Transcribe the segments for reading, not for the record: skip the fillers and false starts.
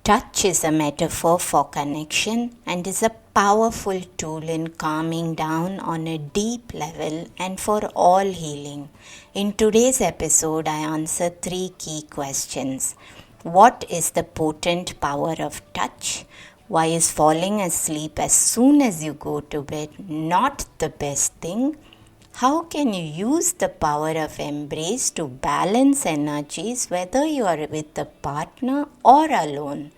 Touch is a metaphor for connection and is a powerful tool in calming down on a deep level and for all healing. In today's episode, I answer 3 key questions. What is the potent power of touch? Why is falling asleep as soon as you go to bed not the best thing? How can you use the power of embrace to balance energies whether you are with a partner or alone?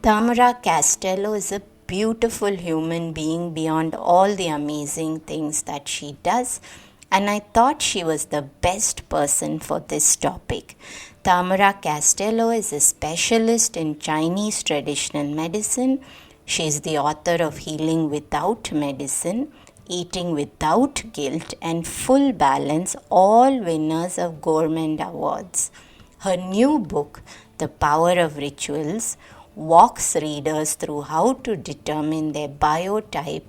Tâmara Castelo is a beautiful human being beyond all the amazing things that she does, and I thought she was the best person for this topic. Tâmara Castelo is a specialist in Chinese traditional medicine. She is the author of Healing Without Medicine, Eating Without Guilt, and Full Balance, all winners of Gourmand awards. Her new book, The Power of Rituals, walks readers through how to determine their biotype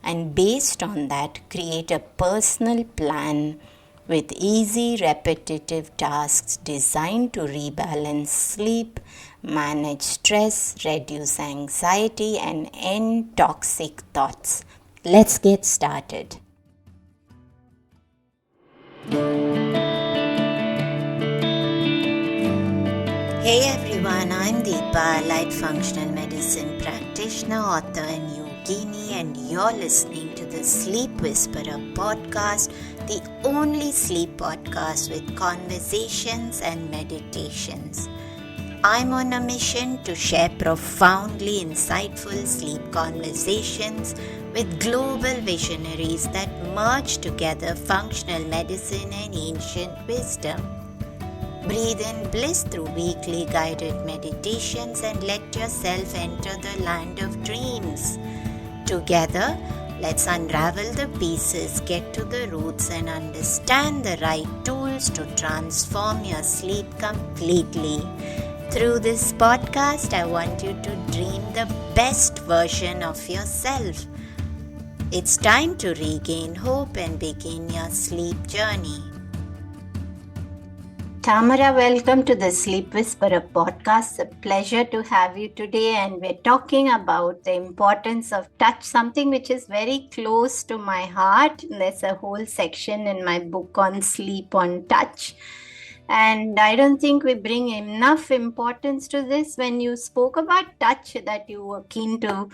and based on that create a personal plan with easy repetitive tasks designed to rebalance sleep, manage stress, reduce anxiety, and end toxic thoughts. Let's get started. Hey everyone, I'm Deepa, Light Functional Medicine Practitioner, author and yogini, and you're listening to the Sleep Whisperer podcast, the only sleep podcast with conversations and meditations. I'm on a mission to share profoundly insightful sleep conversations with global visionaries that merge together functional medicine and ancient wisdom. Breathe in bliss through weekly guided meditations and let yourself enter the land of dreams. Together, let's unravel the pieces, get to the roots, and understand the right tools to transform your sleep completely. Through this podcast, I want you to dream the best version of yourself. It's time to regain hope and begin your sleep journey. Tamara, welcome to the Sleep Whisperer podcast. It's a pleasure to have you today, and we're talking about the importance of touch, something which is very close to my heart. There's a whole section in my book on sleep on touch. And I don't think we bring enough importance to this. When you spoke about touch, that you were keen to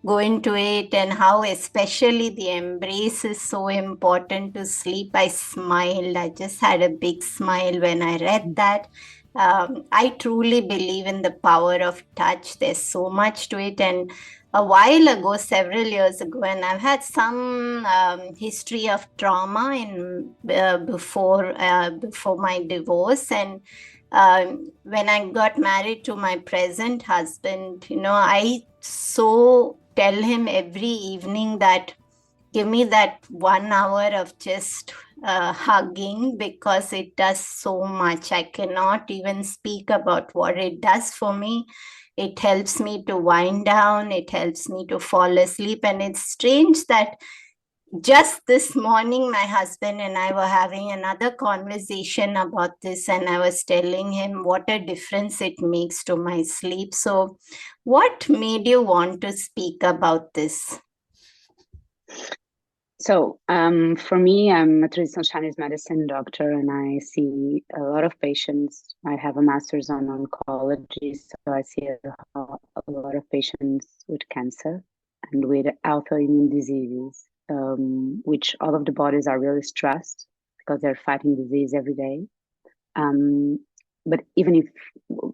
go into it and how especially the embrace is so important to sleep, I smiled. I just had a big smile when I read that. I truly believe in the power of touch. There's so much to it. And a while ago, several years ago, and I've had some history of trauma in before my divorce, and when I got married to my present husband, I so tell him every evening that give me that 1 hour of just hugging, because it does so much. I cannot even speak about what it does for me. It helps me to wind down. It helps me to fall asleep. And it's strange that just this morning, my husband and I were having another conversation about this, and I was telling him what a difference it makes to my sleep. So what made you want to speak about this? So for me, I'm a traditional Chinese medicine doctor, and I see a lot of patients. I have a master's on oncology, so I see a lot of patients with cancer and with autoimmune diseases, which all of the bodies are really stressed because they're fighting disease every day. But even if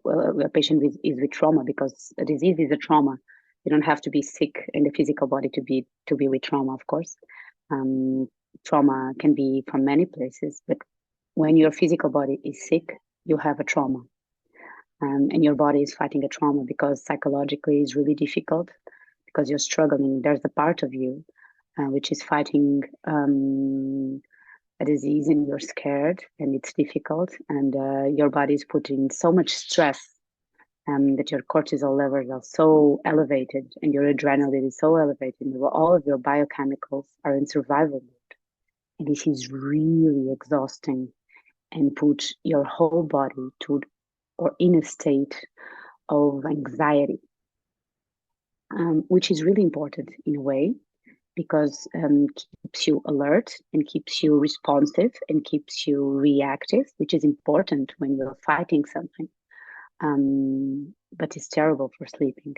a patient is with trauma, because a disease is a trauma, you don't have to be sick in the physical body to be with trauma, of course. Trauma can be from many places, but when your physical body is sick, you have a trauma, and your body is fighting a trauma because psychologically it's really difficult because you're struggling. There's a part of you which is fighting a disease, and you're scared, and it's difficult, and your body is putting so much stress that your cortisol levels are so elevated and your adrenaline is so elevated, and all of your biochemicals are in survival mode. And this is really exhausting and put your whole body to or in a state of anxiety, which is really important in a way because keeps you alert and keeps you responsive and keeps you reactive, which is important when you're fighting something. But it's terrible for sleeping.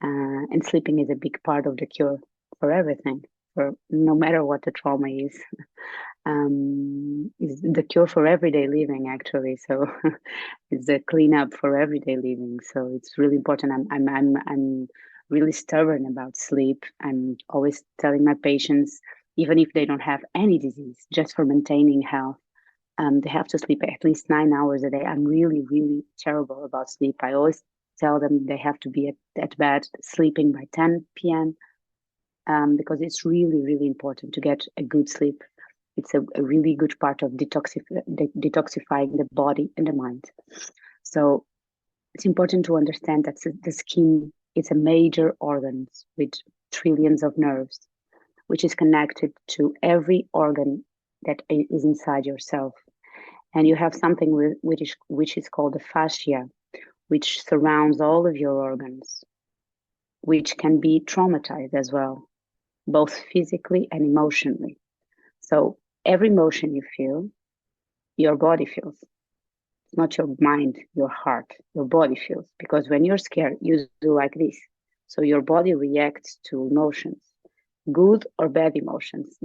And sleeping is a big part of the cure for everything, for no matter what the trauma is. Is the cure for everyday living, actually. So it's a cleanup for everyday living. So it's really important. I'm really stubborn about sleep. I'm always telling my patients, even if they don't have any disease, just for maintaining health, they have to sleep at least 9 hours a day. I'm really, really terrible about sleep. I always tell them they have to be at bed sleeping by 10 p.m. Because it's really, really important to get a good sleep. It's a really good part of detoxifying the body and the mind. So it's important to understand that the skin is a major organ with trillions of nerves, which is connected to every organ that is inside yourself. And you have something which is called the fascia, which surrounds all of your organs, which can be traumatized as well, both physically and emotionally. So every emotion you feel, your body feels. It's not your mind, your heart, your body feels. Because when you're scared, you do like this. So your body reacts to emotions, good or bad emotions.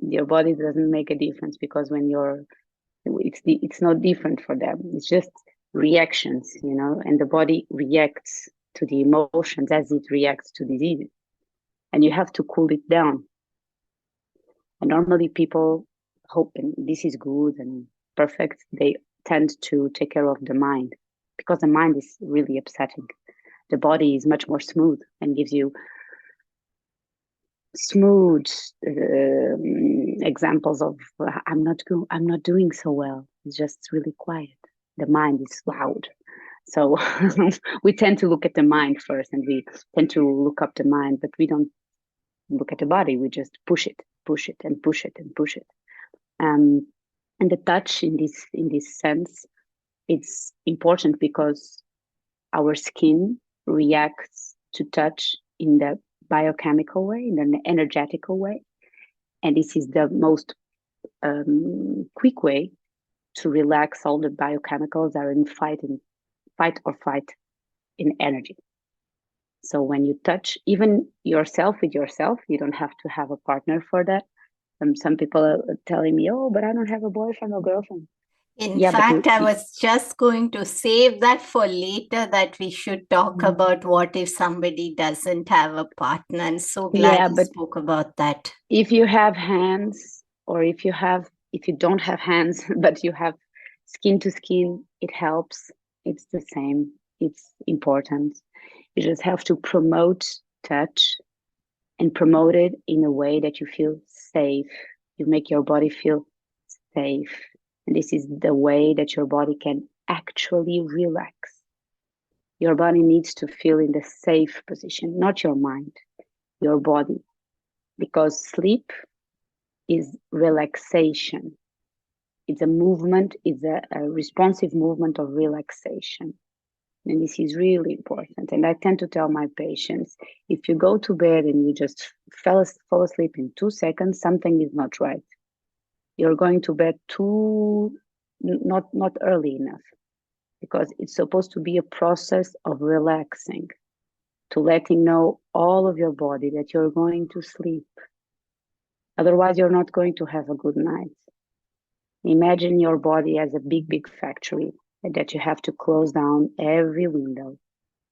Your body doesn't make a difference because when it's not different for them. It's just reactions, and the body reacts to the emotions as it reacts to disease. And you have to cool it down. And normally people hope this is good and perfect. They tend to take care of the mind because the mind is really upsetting. The body is much more smooth and gives you smooth examples of I'm not doing so well. It's just really quiet. The mind is loud. So we tend to look at the mind first, and we tend to look up the mind, but we don't look at the body. We just push it, and push it, and push it. And the touch in this sense, it's important because our skin reacts to touch in the biochemical way, in an energetical way, and this is the most quick way to relax all the biochemicals that are in fight or flight in energy. So when you touch even yourself with yourself, you don't have to have a partner for that. Some people are telling me, oh, but I don't have a boyfriend or girlfriend. In fact, I was just going to save that for later, that we should talk about what if somebody doesn't have a partner. I'm so glad you spoke about that. If you have hands, or if you don't have hands, but you have skin to skin, it helps. It's the same. It's important. You just have to promote touch and promote it in a way that you feel safe. You make your body feel safe. And this is the way that your body can actually relax. Your body needs to feel in the safe position, not your mind, your body. Because sleep is relaxation. It's a movement, it's a responsive movement of relaxation. And this is really important. And I tend to tell my patients, if you go to bed and you just fall asleep in 2 seconds, something is not right. You're going to bed not early enough, because it's supposed to be a process of relaxing, to letting know all of your body that you're going to sleep. Otherwise, you're not going to have a good night. Imagine your body as a big, big factory, and that you have to close down every window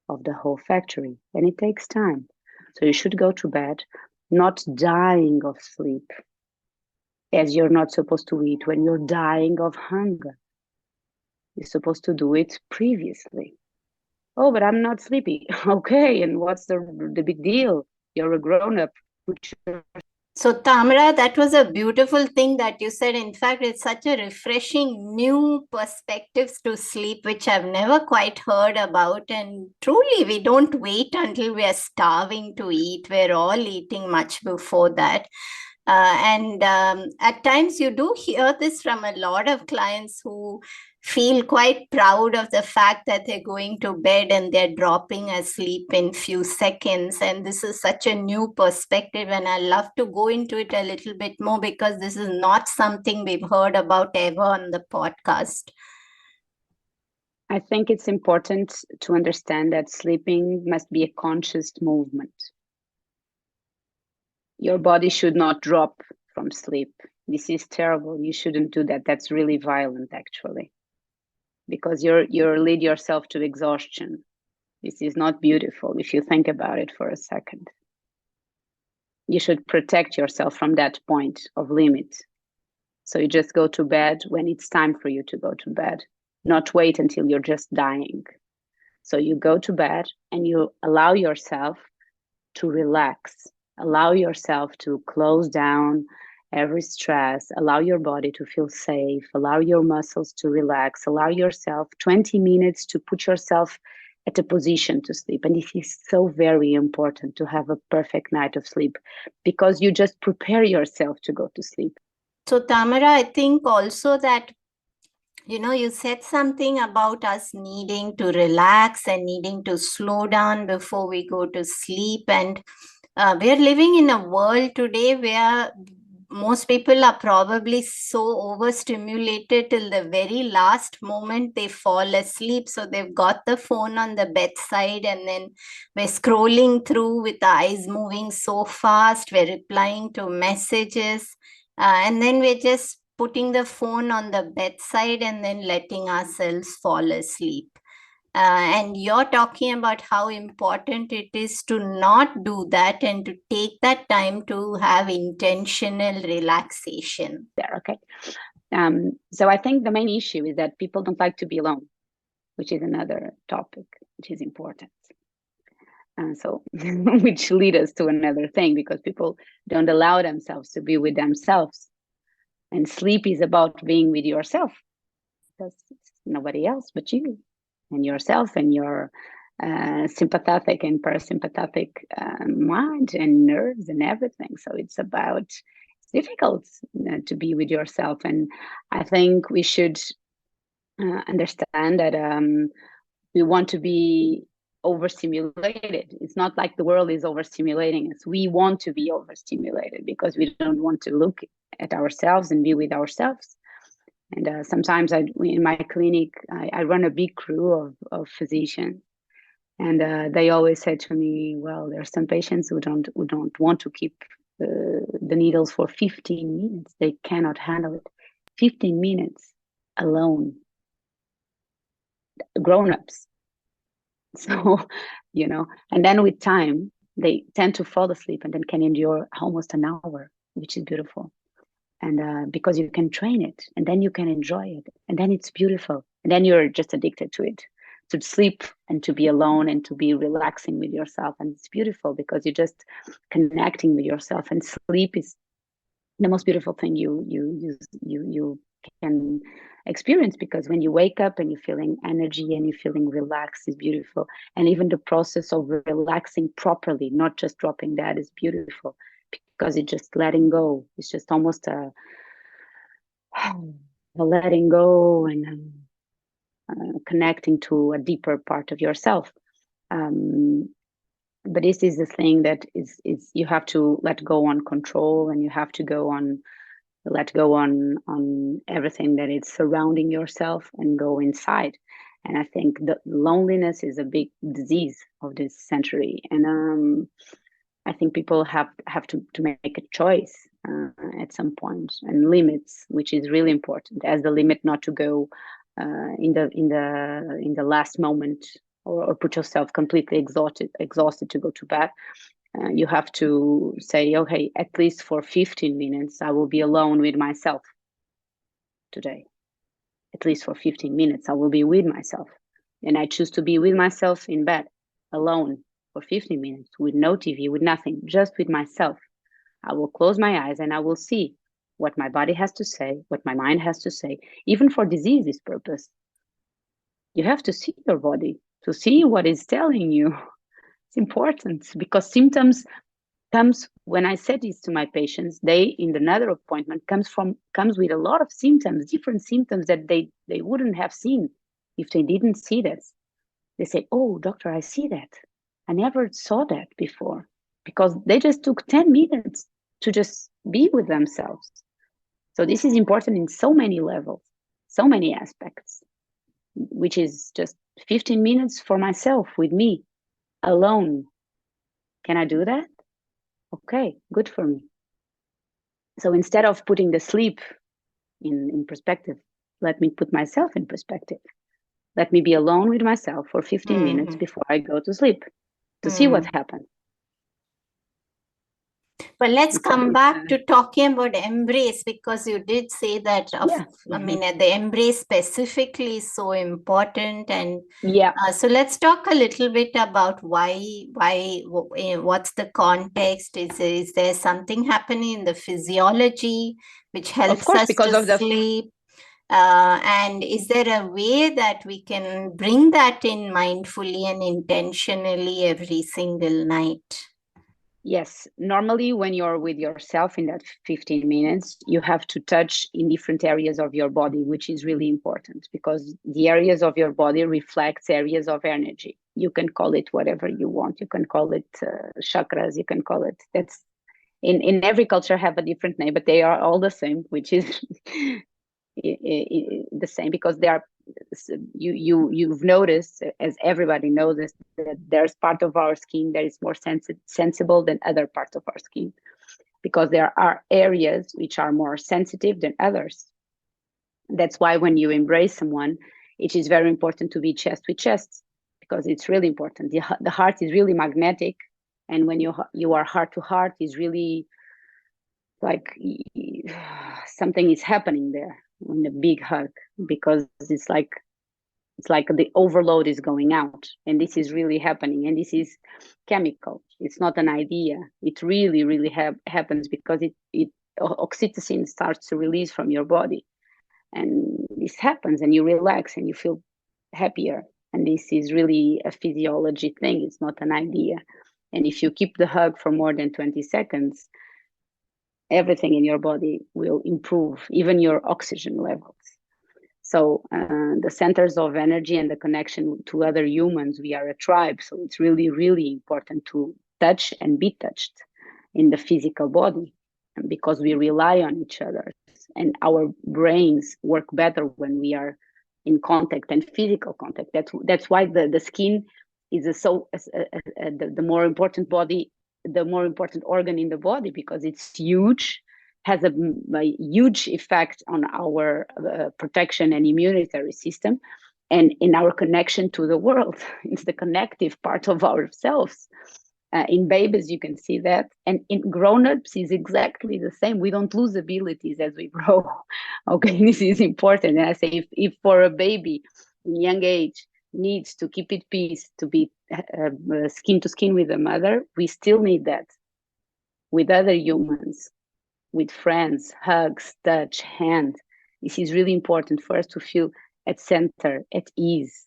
of the whole factory, and it takes time. So you should go to bed not dying of sleep, as you're not supposed to eat when you're dying of hunger. You're supposed to do it previously. Oh, but I'm not sleepy. Okay, and what's the big deal? You're a grown-up. So, Tamara, that was a beautiful thing that you said. In fact, it's such a refreshing new perspectives to sleep, which I've never quite heard about. And truly, we don't wait until we are starving to eat. We're all eating much before that. And at times you do hear this from a lot of clients who feel quite proud of the fact that they're going to bed and they're dropping asleep in few seconds. And this is such a new perspective, and I love to go into it a little bit more because this is not something we've heard about ever on the podcast. I think it's important to understand that sleeping must be a conscious movement. Your body should not drop from sleep. This is terrible. You shouldn't do that. That's really violent, actually, because you're lead yourself to exhaustion. This is not beautiful if you think about it for a second. You should protect yourself from that point of limit. So you just go to bed when it's time for you to go to bed, not wait until you're just dying. So you go to bed and you allow yourself to relax, allow yourself to close down every stress, allow your body to feel safe, allow your muscles to relax, allow yourself 20 minutes to put yourself at a position to sleep. And it is so very important to have a perfect night of sleep because you just prepare yourself to go to sleep. So, Tamara, I think also that you said something about us needing to relax and needing to slow down before we go to sleep. And we're living in a world today where most people are probably so overstimulated till the very last moment they fall asleep. So they've got the phone on the bedside, and then we're scrolling through with the eyes moving so fast. We're replying to messages, and then we're just putting the phone on the bedside and then letting ourselves fall asleep. And you're talking about how important it is to not do that and to take that time to have intentional relaxation. There, okay. So I think the main issue is that people don't like to be alone, which is another topic, which is important. So, which lead us to another thing, because people don't allow themselves to be with themselves. And sleep is about being with yourself, because it's nobody else but you and yourself and your sympathetic and parasympathetic mind and nerves and everything. So it's difficult to be with yourself. And I think we should understand that we want to be overstimulated. It's not like the world is overstimulating us. We want to be overstimulated because we don't want to look at ourselves and be with ourselves. And sometimes in my clinic, I run a big crew of physicians, and they always say to me, "Well, there are some patients who don't want to keep the needles for 15 minutes. They cannot handle it. 15 minutes alone, grown-ups." So, and then with time, they tend to fall asleep and then can endure almost an hour, which is beautiful. And because you can train it, and then you can enjoy it, and then it's beautiful, and then you're just addicted to it, to sleep and to be alone and to be relaxing with yourself. And it's beautiful because you're just connecting with yourself, and sleep is the most beautiful thing you can experience, because when you wake up and you're feeling energy and you're feeling relaxed is beautiful. And even the process of relaxing properly, not just dropping dead, is beautiful, because it's just letting go. It's just almost a letting go and connecting to a deeper part of yourself. But this is the thing that is you have to let go on control, and you have to let go on everything that is surrounding yourself and go inside. And I think that loneliness is a big disease of this century. And I think people have to make a choice at some point, and limits, which is really important, as the limit not to go in the last moment, or put yourself completely exhausted to go to bed. You have to say, okay, at least for 15 minutes, I will be alone with myself today. At least for 15 minutes, I will be with myself. And I choose to be with myself in bed, alone, for 15 minutes, with no TV, with nothing, just with myself. I will close my eyes and I will see what my body has to say, what my mind has to say, even for disease's purpose. You have to see your body to see what it's telling you. It's important, because symptoms comes, when I said this to my patients, they in another appointment comes with a lot of symptoms, different symptoms that they wouldn't have seen if they didn't see this. They say, oh, doctor, I see that. I never saw that before, because they just took 10 minutes to just be with themselves. So this is important in so many levels, so many aspects, which is just 15 minutes for myself with me alone. Can I do that? Okay, good for me. So instead of putting the sleep in perspective, let me put myself in perspective. Let me be alone with myself for 15 minutes before I go to sleep to see what happens. But let's come back to talking about embrace, because you did say that, I mean, the embrace specifically is so important. And so let's talk a little bit about why, what's the context? Is there something happening in the physiology which helps us to sleep? And is there a way that we can bring that in mindfully and intentionally every single night? Yes, normally when you're with yourself in that 15 minutes, you have to touch in different areas of your body, which is really important, because the areas of your body reflects areas of energy. You can call it whatever you want. You can call it chakras. You can call it, that's in every culture have a different name, but they are all the same, which is the same, because they are, you've noticed, as everybody knows, that there's part of our skin that is more sensible than other parts of our skin, because there are areas which are more sensitive than others. That's why when you embrace someone, it is very important to be chest with chest, because it's really important. The heart is really magnetic, and when you are heart to heart, is really like something is happening there in a big hug, because it's like the overload is going out, and this is really happening, and this is chemical. It's not an idea. It really happens, because it oxytocin starts to release from your body, and this happens, and you relax and you feel happier. And this is really a physiology thing. It's not an idea. And if you keep the hug for more than 20 seconds, everything in your body will improve, even your oxygen levels. So the centers of energy and the connection to other humans, we are a tribe. So it's really important to touch and be touched in the physical body, because we rely on each other, and our brains work better when we are in contact and physical contact. That's why the skin is the more important body, the more important organ in the body, because it's huge, has a huge effect on our protection and immunitary system, and in our connection to the world. It's the connective part of ourselves. In babies, you can see that. And in grown-ups is exactly the same. We don't lose abilities as we grow. Okay, this is important. And I say, if for a baby in young age needs to keep it peace, to be skin to skin with the mother, we still need that with other humans, with friends, hugs, touch, hand. This is really important for us to feel at center, at ease,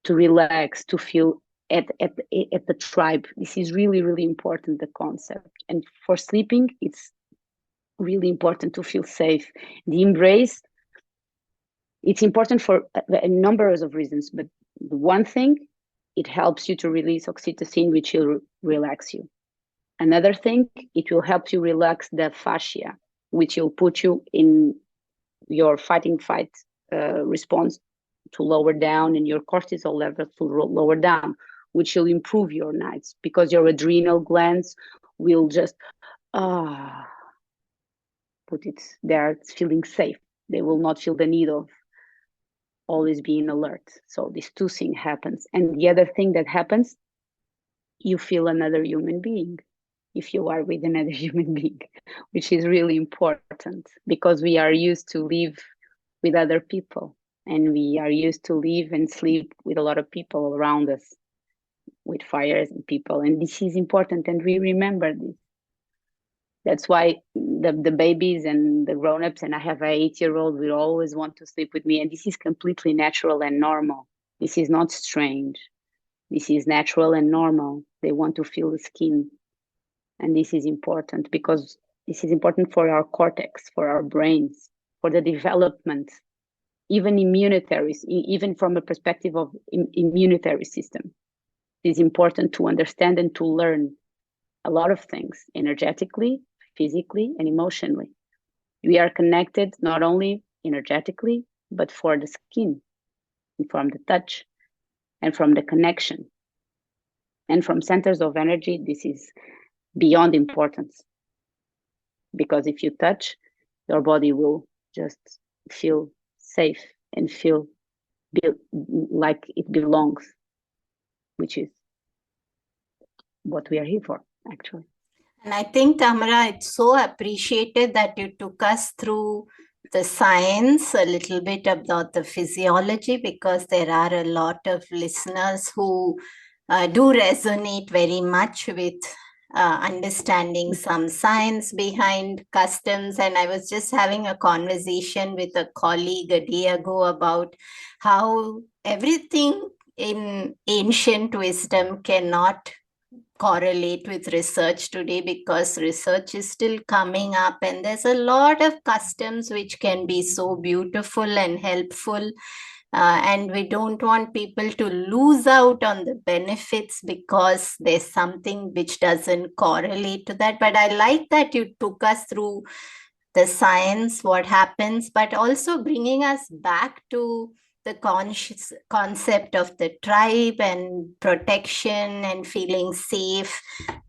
to relax, to feel at the tribe. This is really important, the concept. And for sleeping, it's really important to feel safe. The embrace, it's important for a number of reasons, but one thing, it helps you to release oxytocin, which will relax you. Another thing, it will help you relax the fascia, which will put you in your fight response to lower down, and your cortisol levels to lower down, which will improve your nights, because your adrenal glands will just put it there, feeling safe. They will not feel the need of always being alert. So these two things happens. And the other thing that happens, you feel another human being if you are with another human being, which is really important, because we are used to live with other people, and we are used to live and sleep with a lot of people around us, with fires and people, and this is important, and we remember this. That's why the babies and the grown-ups, and I have an 8-year-old, will always want to sleep with me, and this is completely natural and normal. This is not strange. This is natural and normal. They want to feel the skin. And this is important because this is important for our cortex, for our brains, for the development, even even from a perspective of immunitary system. It is important to understand and to learn a lot of things energetically, physically, and emotionally. We are connected not only energetically, but for the skin, and from the touch, and from the connection. And from centers of energy, this is beyond importance. Because if you touch, your body will just feel safe and feel like it belongs, which is what we are here for, actually. And I think, Tamara, it's so appreciated that you took us through the science, a little bit about the physiology, because there are a lot of listeners who do resonate very much with understanding some science behind customs. And I was just having a conversation with a colleague a day ago about how everything in ancient wisdom cannot correlate with research today, because research is still coming up and there's a lot of customs which can be so beautiful and helpful. And we don't want people to lose out on the benefits because there's something which doesn't correlate to that. But I like that you took us through the science, what happens, but also bringing us back to the conscious concept of the tribe and protection and feeling safe,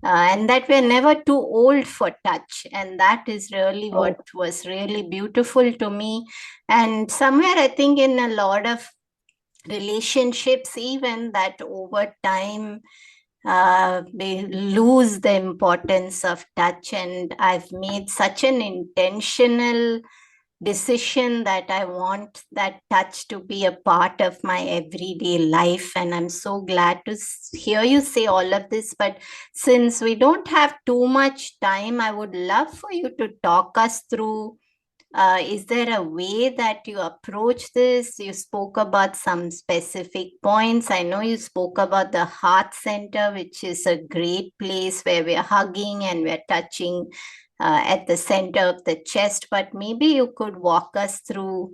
and that we're never too old for touch. And that is really what was really beautiful to me. And somewhere I think in a lot of relationships, even, that over time they lose the importance of touch. And I've made such an intentional decision that I want that touch to be a part of my everyday life. And I'm so glad to hear you say all of this. But since we don't have too much time, I would love for you to talk us through, is there a way that you approach this? You spoke about some specific points. I know you spoke about the heart center, which is a great place where we're hugging and we're touching at the center of the chest. But maybe you could walk us through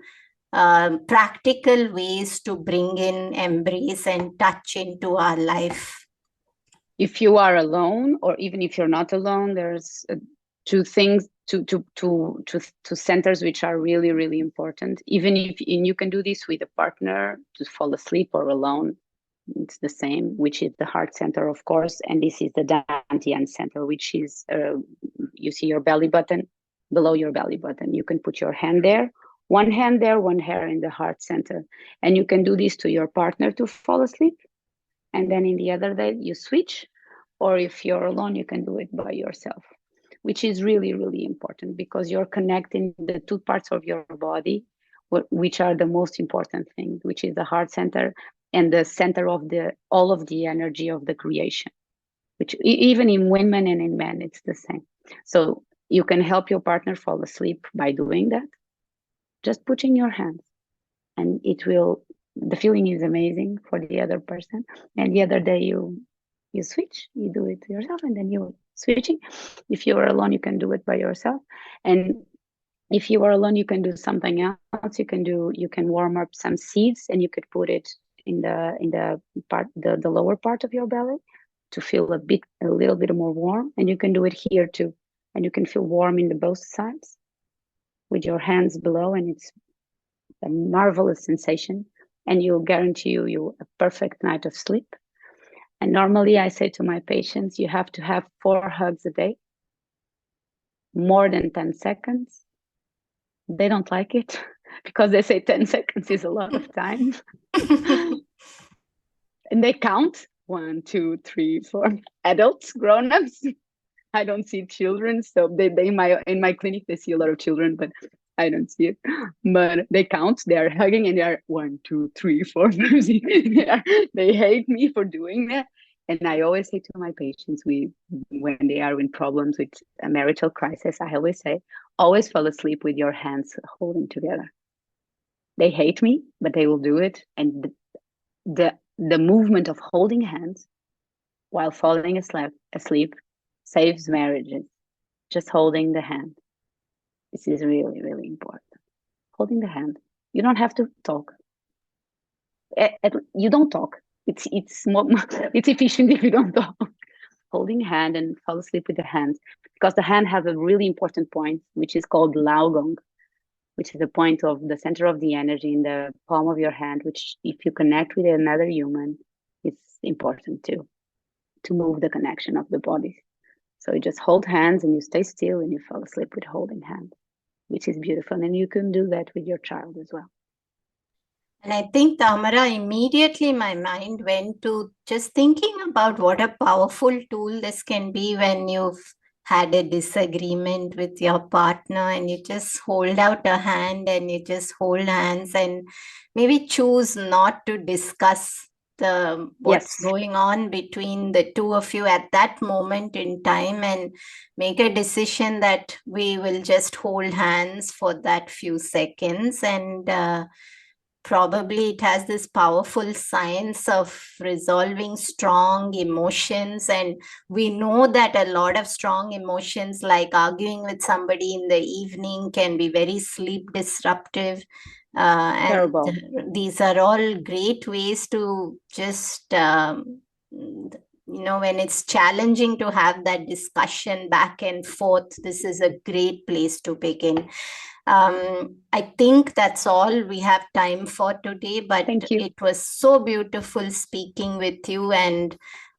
practical ways to bring in embrace and touch into our life. If you are alone, or even if you're not alone, there's two things, two centers which are really, really important. Even if you can do this with a partner to fall asleep, or alone, it's the same, which is the heart center, of course. And this is the Dantian center, which is, you see your belly button, below your belly button. You can put your hand there, one hand there, one hand in the heart center. And you can do this to your partner to fall asleep. And then in the other day, you switch. Or if you're alone, you can do it by yourself, which is really, really important, because you're connecting the two parts of your body, which are the most important thing, which is the heart center and the center of all of the energy of the creation, which even in women and in men, it's the same. So you can help your partner fall asleep by doing that. Just putting your hands, and the feeling is amazing for the other person. And the other day you switch, you do it yourself, and then you switching. If you are alone, you can do it by yourself. And if you are alone, you can do something else. You can warm up some seeds, and you could put it in the lower part of your belly to feel a little bit more warm. And you can do it here too, and you can feel warm in both sides with your hands below, and it's a marvelous sensation, and you'll guarantee you a perfect night of sleep. And normally I say to my patients, you have to have 4 hugs a day, more than 10 seconds. They don't like it because they say 10 seconds is a lot of time. And they count 1, 2, 3, 4 adults, grown-ups. I don't see children. So they in my clinic, they see a lot of children, but I don't see it. But they count, they are hugging, and they are 1, 2, 3, 4, 5, 6. They hate me for doing that. And I always say to my patients, when they are in problems with a marital crisis, I always say, always fall asleep with your hands holding together. They hate me, but they will do it. And the movement of holding hands while falling asleep saves marriages. Just holding the hand. This is really, really important. Holding the hand. You don't have to talk. You don't talk. It's more it's efficient if you don't talk. Holding hand and fall asleep with the hand, because the hand has a really important point, which is called Laogong, which is the point of the center of the energy in the palm of your hand, which if you connect with another human, it's important too, to move the connection of the bodies. So you just hold hands and you stay still and you fall asleep with holding hands, which is beautiful. And you can do that with your child as well. And I think, Tamara, immediately my mind went to just thinking about what a powerful tool this can be when you've had a disagreement with your partner and you just hold out a hand and you just hold hands and maybe choose not to discuss what's going on between the two of you at that moment in time, and make a decision that we will just hold hands for that few seconds. And probably it has this powerful science of resolving strong emotions. And we know that a lot of strong emotions, like arguing with somebody in the evening, can be very sleep disruptive. Terrible. And these are all great ways to just, when it's challenging to have that discussion back and forth, this is a great place to begin. I think that's all we have time for today, but it was so beautiful speaking with you. And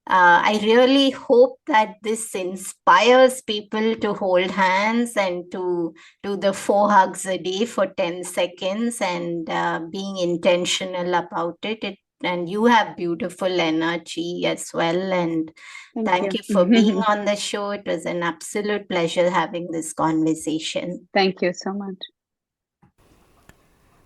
I really hope that this inspires people to hold hands and to do the 4 hugs a day for 10 seconds and being intentional about it. And you have beautiful energy as well. And thank you for being on the show. It was an absolute pleasure having this conversation. Thank you so much.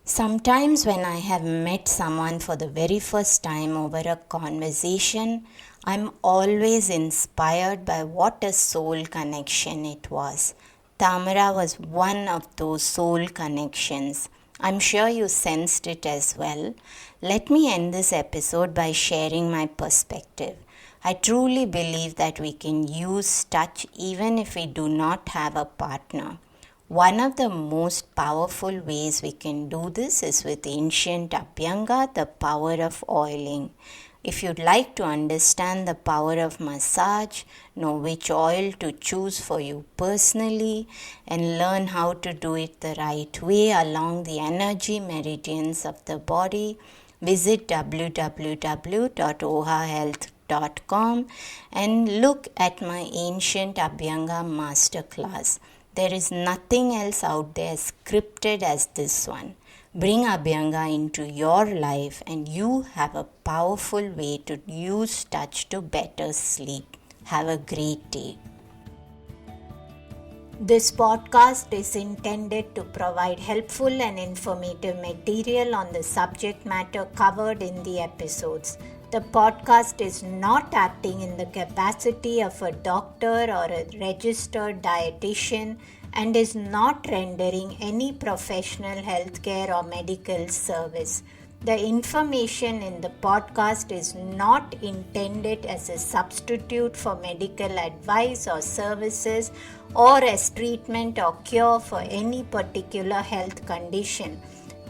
Sometimes when I have met someone for the very first time over a conversation, I'm always inspired by what a soul connection it was. Tamara was one of those soul connections. I'm sure you sensed it as well. Let me end this episode by sharing my perspective. I truly believe that we can use touch even if we do not have a partner. One of the most powerful ways we can do this is with ancient Abhyanga, the power of oiling. If you'd like to understand the power of massage, know which oil to choose for you personally, and learn how to do it the right way along the energy meridians of the body, visit www.ohahealth.com and look at my ancient Abhyanga masterclass. There is nothing else out there scripted as this one. Bring Abhyanga into your life and you have a powerful way to use touch to better sleep. Have a great day. This podcast is intended to provide helpful and informative material on the subject matter covered in the episodes. The podcast is not acting in the capacity of a doctor or a registered dietitian and is not rendering any professional healthcare or medical service. The information in the podcast is not intended as a substitute for medical advice or services or as treatment or cure for any particular health condition.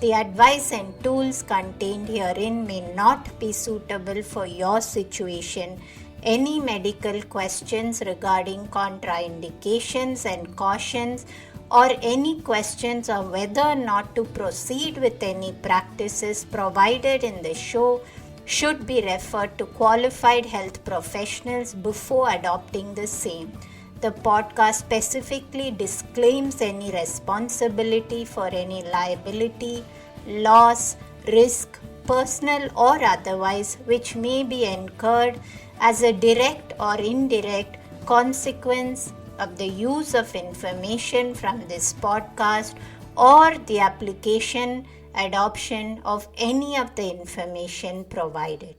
The advice and tools contained herein may not be suitable for your situation. Any medical questions regarding contraindications and cautions, or any questions on whether or not to proceed with any practices provided in the show should be referred to qualified health professionals before adopting the same. The podcast specifically disclaims any responsibility for any liability, loss, risk, personal or otherwise, which may be incurred as a direct or indirect consequence of the use of information from this podcast or the application, adoption of any of the information provided.